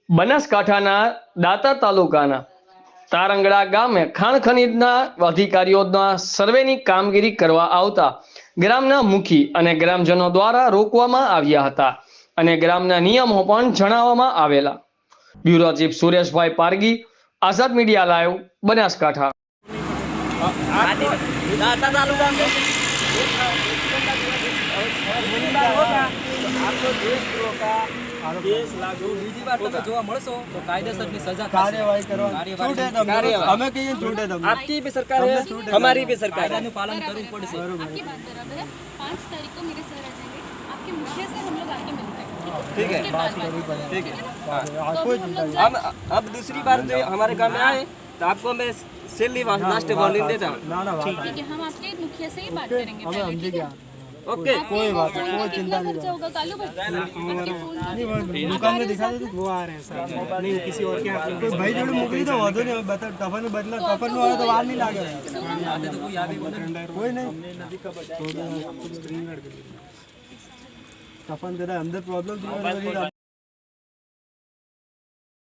બનાસકાંઠાના દાતા તાલુકાના તારંગડા ગામે ખાણ ખનીજના અધિકારીઓના સર્વેની કામગીરી કરવા આવતા ગ્રામના મુખી અને ગ્રામજનો દ્વારા રોકવામાં આવ્યા હતા અને ગ્રામના નિયમો પણ જણાવવામાં આવેલા। બ્યુરો ચીફ સુરેશભાઈ પારગી, આઝાદ મીડિયા લાઈવ, બનાસકાંઠા। दाता तालुका में आपको देशद्रोह का केस लागू बीजी बार તમે જોવા મળશો તો કાયદેસરની સજા કાર્યવાહી કરવાની અમે કહીએ છૂટે તમને आपकी भी सरकार है हमारी भी सरकार है कानून पालन करना पड़ेगा। आपकी बात बराबर है। 5 तारीख को मेरे सर आ जाएंगे, आपके मुखिया से हम लोग आके मिलते हैं। ठीक है ठीक है। हम अब दूसरी बार जो हमारे गांव में आए तो आपको मैं सेली लास्ट वार्निंग देता हूँ। ठीक है, हम आपके मुखिया से ही बात करेंगे पहले, ठीक है? ओके कोई बात नहीं। कितना खर्चा होगा कालू भाई? दुकान में दिखा दे वो आ रहे हैं सर नहीं किसी और के हाथ में कोई भाई जोड़े मोकली तो वादो नहीं बता टफन बदला टफन में आया तो वार नहीं लागे कोई नहीं टफन जरा अंदर प्रॉब्लम